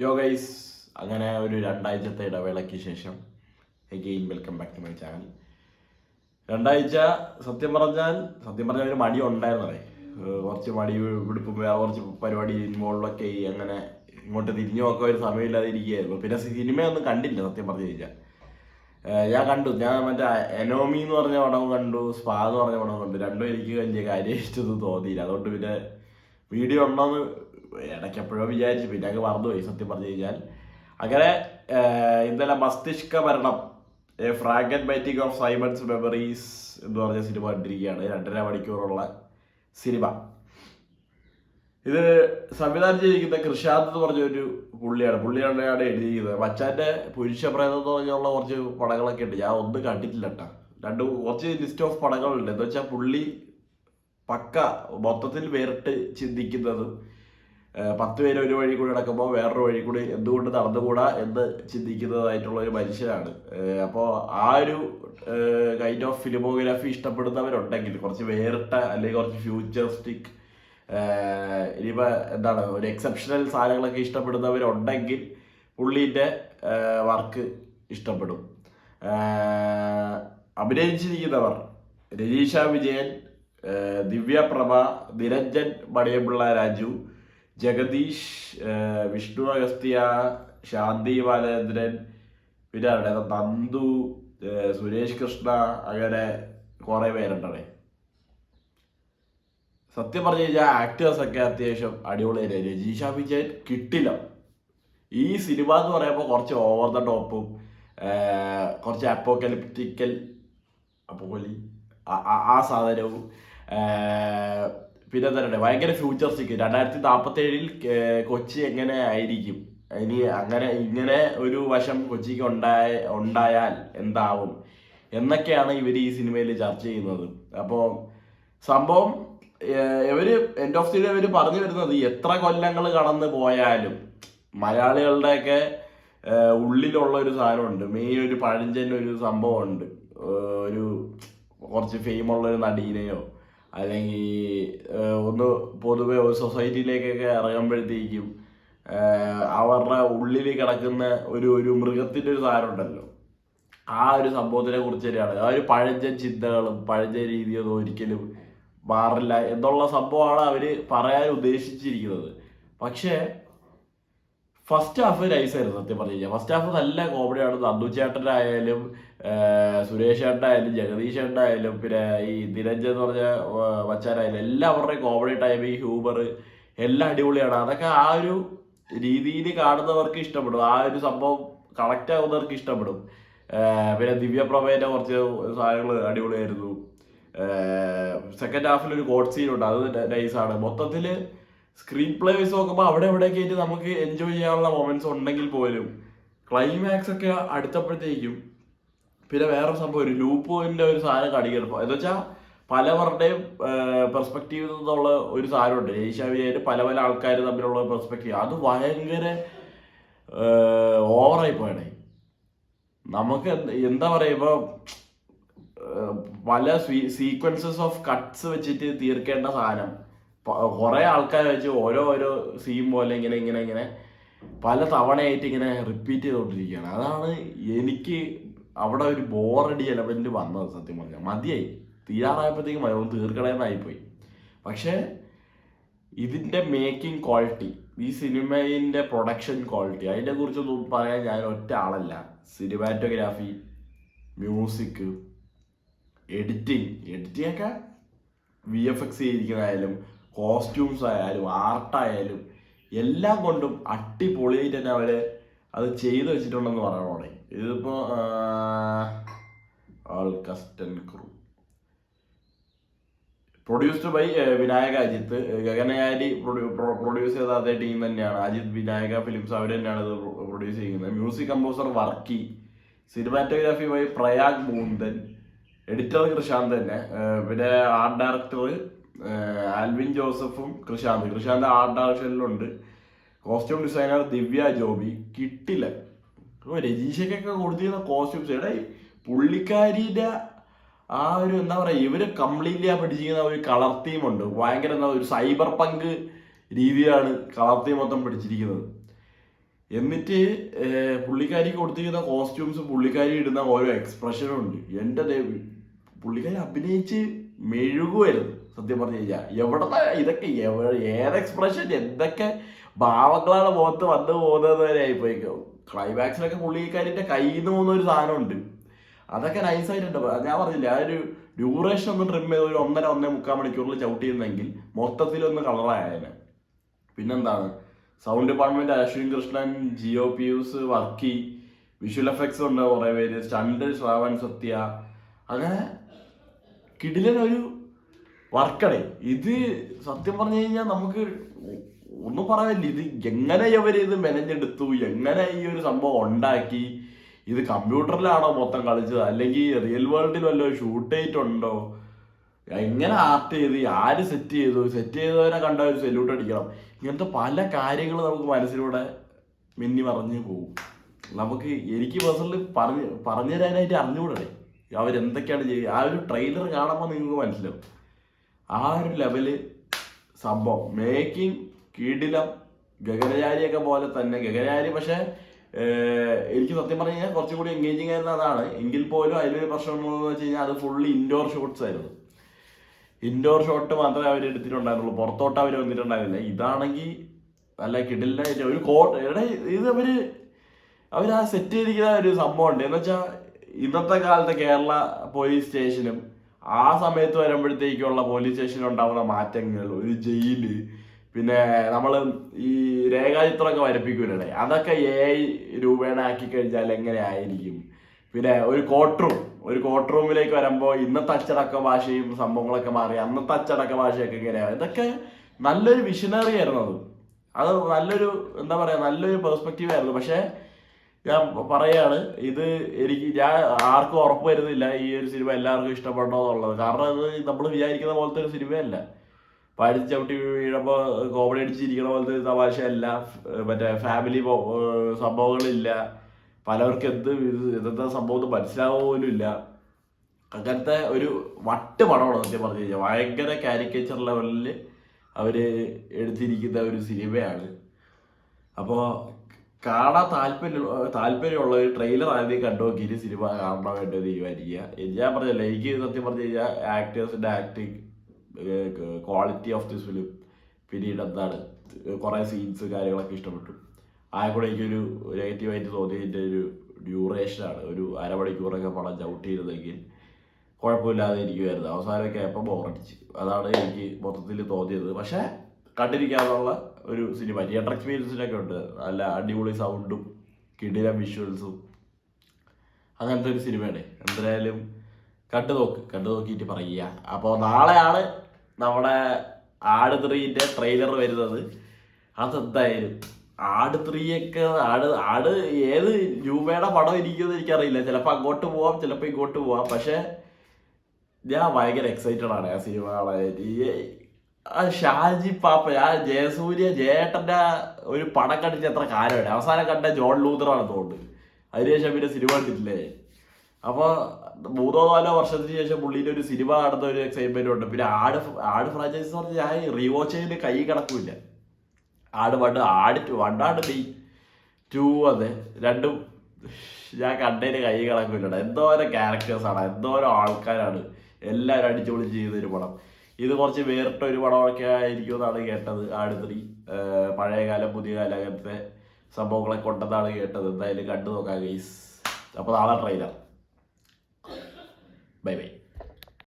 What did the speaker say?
യോ ഗൈസ്, അങ്ങനെ ഒരു 2 ആഴ്ചത്തെ ഇടവേളയ്ക്ക് ശേഷം again welcome back to my channel. 2 ആഴ്ച സത്യം പറഞ്ഞാൽ ഒരു മടി ഉണ്ടായിരുന്നേ. കുറച്ച് മടി പിടിപ്പും വേറെ കുറച്ച് പരിപാടി ഇൻവോൾവൊക്കെ അങ്ങനെ ഇങ്ങോട്ട് തിരിഞ്ഞു നോക്കാൻ ഒരു സമയമില്ലാതെ ഇരിക്കുകയായിരുന്നു. പിന്നെ സിനിമയൊന്നും കണ്ടില്ല സത്യം പറഞ്ഞു കഴിഞ്ഞാൽ. ഞാൻ മറ്റേ എനോമി എന്ന് പറഞ്ഞ പടം കണ്ടു, സ്പാ എന്ന് പറഞ്ഞ പടം കണ്ടു. രണ്ടും എനിക്ക് വലിയ കാര്യമായിട്ടൊന്നും തോന്നിയില്ല. അതുകൊണ്ട് പിന്നെ വീഡിയോ ഉണ്ടോയെന്ന് ഇടയ്ക്കെപ്പോഴോ വിചാരിച്ചു, പിന്നെ അങ്ങ് മറന്നുപോയി സത്യം പറഞ്ഞു കഴിഞ്ഞാൽ. അങ്ങനെ ഇന്നലെ മസ്തിഷ്ക മരണം, എ ഫ്രാഗ്മെന്റിംഗ് ഓഫ് സൈമൺസ് മെമ്മറീസ് എന്ന് പറഞ്ഞ സിനിമ കണ്ടിരിക്കുകയാണ്. 2.5 മണിക്കൂറുള്ള സിനിമ. ഇത് സംവിധാനം ചെയ്തിരിക്കുന്ന കൃഷാന്ത് എന്ന് പറഞ്ഞൊരു പുള്ളിയാണ് എഴുതിയിരിക്കുന്നത്. മച്ചാന്റെ പുരുഷപ്രേതം എന്ന് പറഞ്ഞുള്ള കുറച്ച് പടങ്ങളൊക്കെ ഉണ്ട്. ഞാൻ ഒന്നും കണ്ടിട്ടില്ല കേട്ടോ. കുറച്ച് ലിസ്റ്റ് ഓഫ് പടങ്ങളുണ്ട്. എന്ന് വെച്ചാൽ പുള്ളി പക്ക മൊത്തത്തിൽ വേറിട്ട് ചിന്തിക്കുന്നതും 10 പേര് ഒരു വഴി കൂടി നടക്കുമ്പോൾ വേറൊരു വഴി കൂടി എന്തുകൊണ്ട് നടന്നുകൂടാ എന്ന് ചിന്തിക്കുന്നതായിട്ടുള്ള ഒരു മനുഷ്യനാണ്. അപ്പോൾ ആ ഒരു കൈൻഡ് ഓഫ് ഫിലിമോഗ്രാഫി ഇഷ്ടപ്പെടുന്നവരുണ്ടെങ്കിൽ, കുറച്ച് വേറിട്ട അല്ലെങ്കിൽ കുറച്ച് ഫ്യൂച്ചറിസ്റ്റിക്, ഇനിയിപ്പോൾ എന്താണ്, ഒരു എക്സെപ്ഷണൽ സാധനങ്ങളൊക്കെ ഇഷ്ടപ്പെടുന്നവരുണ്ടെങ്കിൽ പുള്ളീൻ്റെ വർക്ക് ഇഷ്ടപ്പെടും. അഭിനയിച്ചിരിക്കുന്നവർ രജീഷ വിജയൻ, ദിവ്യ പ്രഭ, നിരഞ്ജൻ മണിയമ്പിള്ള രാജു, ജഗദീഷ്, വിഷ്ണു അഗസ്ത്യ, ശാന്തി ബാലേന്ദ്രൻ, പിന്നെ നന്ദു, സുരേഷ് കൃഷ്ണ, അങ്ങനെ കുറേ പേരുണ്ടേ. സത്യം പറഞ്ഞു കഴിഞ്ഞാൽ ആക്ടേഴ്സൊക്കെ അത്യാവശ്യം അടിപൊളിയായി. രജീഷ വിജയൻ കിട്ടില്ല. ഈ സിനിമ എന്ന് പറയുമ്പോൾ കുറച്ച് ഓവർ ദ ടോപ്പും കുറച്ച് ആ സാധനവും, പിന്നെ എന്താണ് ഭയങ്കര ഫ്യൂച്ചറിസ്റ്റിക്. 2047 കൊച്ചി എങ്ങനെ ആയിരിക്കും, ഇങ്ങനെ ഒരു വശം കൊച്ചിക്ക് ഉണ്ടായാൽ എന്താവും എന്നൊക്കെയാണ് ഇവർ ഈ സിനിമയിൽ ചർച്ച ചെയ്യുന്നത്. അപ്പോൾ സംഭവം ഇവര് എൻഡ് ഓഫ് ദി ഡേ ഇവര് പറഞ്ഞു വരുന്നത്, എത്ര കൊല്ലങ്ങൾ കടന്നു പോയാലും മലയാളികളുടെയൊക്കെ ഉള്ളിലുള്ള ഒരു സാധനമുണ്ട്. മെയിൻ ഒരു പഴഞ്ചൻ ഒരു സംഭവമുണ്ട്. ഒരു കുറച്ച് ഫെയിമുള്ള ഒരു നടീനെയോ അല്ലെങ്കിൽ ഒന്ന് പൊതുവെ ഒരു സൊസൈറ്റിയിലേക്കൊക്കെ ഇറങ്ങുമ്പോഴത്തേക്കും അവരുടെ ഉള്ളിൽ കിടക്കുന്ന ഒരു മൃഗത്തിൻ്റെ ഒരു സാധനം ഉണ്ടല്ലോ, ആ ഒരു സംഭവത്തിനെ കുറിച്ച് തന്നെയാണ്. ആ ഒരു പഴഞ്ചൻ ചിന്തകളും പഴഞ്ചൻ രീതിയൊന്നും ഒരിക്കലും മാറില്ല എന്നുള്ള സംഭവമാണ് അവർ പറയാൻ ഉദ്ദേശിച്ചിരിക്കുന്നത്. പക്ഷേ ഫസ്റ്റ് ഹാഫ് നൈസായിരുന്നു സത്യം പറഞ്ഞു കഴിഞ്ഞാൽ. ഫസ്റ്റ് ഹാഫ് നല്ല കോമഡിയാണ്. നന്ദു ചേട്ടനായാലും സുരേഷ് ചേട്ടനായാലും ജഗദീഷ് ചേട്ടനായാലും പിന്നെ ഈ നിരഞ്ജൻ എന്ന് പറഞ്ഞ മച്ചാനായാലും എല്ലാവരുടെയും കോമഡി ടൈമിങ്, ഹ്യൂമർ എല്ലാം അടിപൊളിയാണ്. അതൊക്കെ ആ ഒരു രീതിയിൽ കാണുന്നവർക്ക് ഇഷ്ടപ്പെടും. ആ ഒരു സംഭവം കണക്റ്റ് ആവുന്നവർക്ക് ഇഷ്ടപ്പെടും. പിന്നെ ദിവ്യപ്രഭേൻ്റെ കുറച്ച് സാധനങ്ങൾ അടിപൊളിയായിരുന്നു. സെക്കൻഡ് ഹാഫിൽ ഒരു കോഡ് സീൻ ഉണ്ട്, അത് നൈസാണ്. മൊത്തത്തിൽ സ്ക്രീൻ പ്ലേ വൈസ് നോക്കുമ്പോൾ അവിടെ എവിടെയൊക്കെ ആയിട്ട് നമുക്ക് എൻജോയ് ചെയ്യാനുള്ള മൊമെന്റ്സ് ഉണ്ടെങ്കിൽ പോലും ക്ലൈമാക്സ് ഒക്കെ അടുത്തപ്പോഴത്തേക്കും പിന്നെ വേറെ സംഭവം, ഒരു ലൂപ്പിന്റെ ഒരു സാധനം കാണിക്കണം. എന്ന് വെച്ചാൽ പലവരുടെയും പെർസ്പെക്റ്റീവിൽ നിന്നുള്ള ഒരു സാധനമുണ്ട്. ഏഷ്യാവിയായിട്ട് പല ആൾക്കാർ തമ്മിലുള്ള പെർസ്പെക്റ്റീവ്, അത് ഭയങ്കര ഓവറായി പോയണേ. നമുക്ക് എന്താ പറയുക, ഇപ്പോൾ പല സീക്വൻസസ് ഓഫ് കട്ട്സ് വെച്ചിട്ട് തീർക്കേണ്ട സാധനം കുറെ ആൾക്കാർ വെച്ച് ഓരോ സീൻ പോലെ ഇങ്ങനെ പല തവണയായിട്ട് ഇങ്ങനെ റിപ്പീറ്റ് ചെയ്തുകൊണ്ടിരിക്കുകയാണ്. അതാണ് എനിക്ക് അവിടെ ഒരു ബോറടി എലമെന്റ് വന്നത്. സത്യം പറഞ്ഞാൽ മതിയായി, തീരാറായപ്പോഴത്തേക്കും ഒന്ന് തീർക്കണമെന്നായിപ്പോയി. പക്ഷേ ഇതിൻ്റെ മേക്കിംഗ് ക്വാളിറ്റി, ഈ സിനിമയിൻ്റെ പ്രൊഡക്ഷൻ ക്വാളിറ്റി, അതിനെ കുറിച്ചൊന്നും പറയാൻ ഞാൻ ഒറ്റ ആളല്ല. സിനിമാറ്റോഗ്രാഫി, മ്യൂസിക്, എഡിറ്റിംഗ് ഒക്കെ VFX ചെയ്തിരിക്കുന്നതായാലും കോസ്റ്റ്യൂംസ് ആയാലും ആർട്ടായാലും എല്ലാം കൊണ്ടും അടിപൊളിയായിട്ട് തന്നെ അവർ അത് ചെയ്തു വെച്ചിട്ടുണ്ടെന്ന് പറയണോടെ. ഇതിപ്പോൾ all cast and crew produced by Vinayaka Ajith. Gaganachari produce ചെയ്ത അതേ ടീം തന്നെയാണ്. അജിത് വിനായക ഫിലിംസ് അവർ തന്നെയാണ് ഇത് പ്രൊഡ്യൂസ് ചെയ്യുന്നത്. Music composer Varkey, cinematography by Prayag Moonthan, editor Krishanth തന്നെ, പിന്നെ ആർട്ട് ഡയറക്ടർ ആൽവിൻ ജോസഫും കൃഷാന്ത് ആർട്ട് ഡയറക്ഷനിലുണ്ട്. Costume designer Divya Joby. കിട്ടില്ല രജീഷയ്ക്കൊക്കെ കൊടുത്തിരുന്ന കോസ്റ്റ്യൂംസ്. പുള്ളിക്കാരിയുടെ ആ ഒരു എന്താ പറയുക, ഇവര് കംപ്ലീറ്റ്ലി പഠിച്ചിരിക്കുന്ന ഒരു കളർ തീമുണ്ട്. ഭയങ്കര ഒരു സൈബർ പങ്ക് രീതിയാണ് കളർ തീം മൊത്തം പിടിച്ചിരിക്കുന്നത്. എന്നിട്ട് പുള്ളിക്കാരിക്ക് കൊടുത്തിരിക്കുന്ന കോസ്റ്റ്യൂംസും പുള്ളിക്കാരി ഇടുന്ന ഓരോ എക്സ്പ്രഷനും ഉണ്ട്. എൻ്റെ പുള്ളിക്കാരി അഭിനയിച്ച് മെഴുകുമായിരുന്നു സത്യം പറഞ്ഞു കഴിഞ്ഞാൽ. എവിടെ ഇതൊക്കെ ഏത് എക്സ്പ്രഷൻ, എന്തൊക്കെ ഭാവങ്ങളാണ് മുഖത്ത് വന്നു പോകുന്നത് വരെ ആയിപ്പോയിക്കോ. ക്ലൈമാക്സിലൊക്കെ പുള്ളിക്കാരിൻ്റെ കയ്യിൽ നിന്ന് പോകുന്ന ഒരു സാധനമുണ്ട്, അതൊക്കെ നൈസായിട്ടുണ്ട്. ഞാൻ പറഞ്ഞില്ല, ആ ഒരു ഡ്യൂറേഷൻ ഒന്ന് ട്രിം ചെയ്ത് ഒരു 1.5-1.25 മണിക്കൂറിൽ ചവിട്ടിയിരുന്നെങ്കിൽ മൊത്തത്തിലൊന്ന് കളറായേനെ. പിന്നെന്താണ്, sound department Ashwin Krishnan, Jio Pius, Varkey, visual effects ഉണ്ട് കുറേ പേര്, സ്റ്റണ്ട് ശ്രാവൺ സത്യ, അങ്ങനെ കിടിലനൊരു വർക്കടേ. ഇത് സത്യം പറഞ്ഞു കഴിഞ്ഞാൽ നമുക്ക് ഒന്നും പറയാനില്ല. ഇത് എങ്ങനെ ഇത് മെനഞ്ഞെടുത്തു, എങ്ങനെ ഈ ഒരു സംഭവം ഉണ്ടാക്കി, ഇത് കമ്പ്യൂട്ടറിലാണോ മൊത്തം കളിച്ചത്, അല്ലെങ്കിൽ റിയൽ വേൾഡിൽ വല്ലതും ഷൂട്ട് ചെയ്തിട്ടുണ്ടോ, എങ്ങനെ ആർട്ട് ചെയ്ത്, ആര് സെറ്റ് ചെയ്തവരെ കണ്ട ഒരു സെല്യൂട്ട് അടിക്കണം. ഇങ്ങനത്തെ പല കാര്യങ്ങൾ നമുക്ക് മനസ്സിലൂടെ മിന്നി മറിഞ്ഞു പോകും. എനിക്ക് പേഴ്സണലി പറഞ്ഞു തരാനായിട്ട് അറിഞ്ഞുകൂടേ അവരെന്തൊക്കെയാണ് ചെയ്യുക. ആ ഒരു ട്രെയിലർ കാണുമ്പോൾ നിങ്ങൾക്ക് മനസ്സിലാവും ആ ഒരു ലെവല് സംഭവം. മേക്കിംഗ് കിടിലം, ഗഗനചാരിയൊക്കെ പോലെ തന്നെ. ഗഗനചാരി പക്ഷേ എനിക്ക് സത്യം പറഞ്ഞു കഴിഞ്ഞാൽ കുറച്ചും കൂടി എൻഗേജിങ് ആയിരുന്ന അതാണ്. എങ്കിൽ പോലും അതിലൊരു പ്രശ്നം എന്ന് വെച്ച് കഴിഞ്ഞാൽ അത് ഫുള്ളി ഇൻഡോർ ഷോട്ട്സ് ആയിരുന്നു. ഇൻഡോർ ഷോട്ട് മാത്രമേ അവർ എടുത്തിട്ടുണ്ടായിരുന്നുള്ളൂ, പുറത്തോട്ട് അവർ വന്നിട്ടുണ്ടായിരുന്നില്ല. ഇതാണെങ്കിൽ നല്ല കിടിലായിട്ട് ഒരു ഇത് അവർ ആ സെറ്റ് ചെയ്തിരിക്കുന്ന ഒരു സംഭവം ഉണ്ട്. എന്ന് വെച്ചാൽ ഇന്നത്തെ കാലത്തെ കേരള പോലീസ് സ്റ്റേഷനും ആ സമയത്ത് വരുമ്പോഴത്തേക്കുള്ള പോലീസ് സ്റ്റേഷനിൽ ഉണ്ടാകുന്ന മാറ്റങ്ങൾ, ഒരു ജയില്, പിന്നെ നമ്മൾ ഈ രേഖാചിത്രമൊക്കെ വരപ്പിക്കൂലേ, അതൊക്കെ രൂപേണ ആക്കി കഴിഞ്ഞാൽ എങ്ങനെ ആയിരിക്കും. പിന്നെ ഒരു കോർട്ട് റൂമിലേക്ക് വരുമ്പോൾ ഇന്നത്തെ അച്ചടക്ക ഭാഷയും സംഭവങ്ങളൊക്കെ മാറി അന്നത്തെ അച്ചടക്ക ഭാഷയൊക്കെ എങ്ങനെയാണ്. ഇതൊക്കെ നല്ലൊരു വിഷനറി ആയിരുന്നു. അത് നല്ലൊരു എന്താ പറയുക, നല്ലൊരു പെർസ്പെക്റ്റീവ് ആയിരുന്നു. പക്ഷേ ഞാൻ പറയാണ്, ഞാൻ ആർക്കും ഉറപ്പ് വരുന്നില്ല ഈ ഒരു സിനിമ എല്ലാവർക്കും ഇഷ്ടപ്പെടണോ എന്നുള്ളത്. കാരണം അത് നമ്മൾ വിചാരിക്കുന്ന പോലത്തെ ഒരു സിനിമയല്ല. പഴുതി ചവിട്ടി വീഴുമ്പോൾ കോമഡി അടിച്ചിരിക്കണ പോലത്തെ ഒരു തമാശയല്ല. മറ്റേ ഫാമിലി സംഭവങ്ങളില്ല. പലർക്കും എന്താ സംഭവം മനസ്സിലാവുക ഇല്ല. അങ്ങനത്തെ ഒരു വട്ട് പടമാണ് സത്യം പറഞ്ഞു കഴിഞ്ഞാൽ. ഭയങ്കര കാരിക്കേച്ചർ ലെവലിൽ അവർ എടുത്തിരിക്കുന്ന ഒരു സിനിമയാണ്. അപ്പോൾ കാണാൻ താല്പര്യമുള്ള ഒരു ട്രെയിലർ ആദ്യം കണ്ടു നോക്കിയിട്ട് സിനിമ കാണാൻ വേണ്ടി തീരുമാനിക്കുക. ഞാൻ പറഞ്ഞല്ലോ, എനിക്ക് സത്യം പറഞ്ഞു കഴിഞ്ഞാൽ ആക്ടേഴ്സിൻ്റെ acting, quality of this film, പിന്നീട് എന്താണ് കുറേ സീൻസ് കാര്യങ്ങളൊക്കെ ഇഷ്ടപ്പെട്ടു. കൂടെ എനിക്കൊരു നെഗറ്റീവായിട്ട് തോന്നിയതിൻ്റെ ഒരു ഡ്യൂറേഷനാണ്. ഒരു അരമണിക്കൂറൊക്കെ പടം ചവിട്ടിയിരുന്നെങ്കിൽ കുഴപ്പമില്ലാതെ ഇരിക്കുമായിരുന്നു. അവസാനമൊക്കെ ആയപ്പോൾ ബോറടിച്ച്. അതാണ് എനിക്ക് മൊത്തത്തിൽ തോന്നിയത്. പക്ഷേ കണ്ടിരിക്കാനുള്ള ഒരു സിനിമ, തിയേറ്റർ എക്സ്പീരിയൻസിനൊക്കെ ഉണ്ട്. നല്ല അടിപൊളി സൗണ്ടും കിടിലം വിഷ്വൽസും, അങ്ങനത്തെ ഒരു സിനിമയാണ്. എന്തായാലും കണ്ടു നോക്കിയിട്ട് പറയുക. അപ്പോൾ നാളെയാണ് നമ്മുടെ ആട് 3ൻ്റെ ട്രെയിലർ വരുന്നത്. അതെന്തായാലും ആട് 3 ആട് ഏത് രൂപയുടെ പടം ഇരിക്കുമെന്ന് എനിക്കറിയില്ല. ചിലപ്പോൾ അങ്ങോട്ട് പോവാം, ചിലപ്പോൾ ഇങ്ങോട്ട് പോവാം. പക്ഷേ ഞാൻ ഭയങ്കര എക്സൈറ്റഡ് ആണ് ആ സിനിമ കാണാനായിട്ട്. ആ ഷാജി പാപ്പ, ആ ജയേട്ടൻ്റെ ഒരു പടം കണ്ടിട്ട് എത്ര കാലമാണ്. അവസാനം കണ്ട ജോൺ ലൂതറാണ് തോന്നുന്നത്. അതിനുശേഷം പിന്നെ സിനിമ കണ്ടിട്ടില്ലേ. അപ്പോൾ 3-4 വർഷത്തിന് ശേഷം പുള്ളീൻ്റെ ഒരു സിനിമ കാണുന്ന ഒരു എക്സൈറ്റ്മെന്റ് ഉണ്ട്. പിന്നെ ആട് ഫ്രാഞ്ചൈസ് പറഞ്ഞാൽ ഞാൻ റീവാച്ച് ചെയ്ത് കൈ കിടക്കില്ല. ആട് 2 അതെ, രണ്ടും ഞാൻ കണ്ടതിന് കൈ കിടക്കില്ല. എന്തോരം ക്യാരക്ടേഴ്സാണ്, എന്തോരം ആൾക്കാരാണ്, എല്ലാവരും അടിച്ചുപൊളി ചെയ്തൊരു പടം. ഇത് കുറച്ച് വേറിട്ട ഒരു പടമൊക്കെ ആയിരിക്കും എന്നാണ് കേട്ടത്. ആട് 3 പഴയകാലം പുതിയ കാലം അങ്ങനത്തെ സംഭവങ്ങളൊക്കെ ഉണ്ടെന്നാണ് കേട്ടത്. എന്തായാലും കണ്ടു നോക്കാം ഗൈസ്. അപ്പോൾ നാളെ ട്രെയിലർ. Bye bye.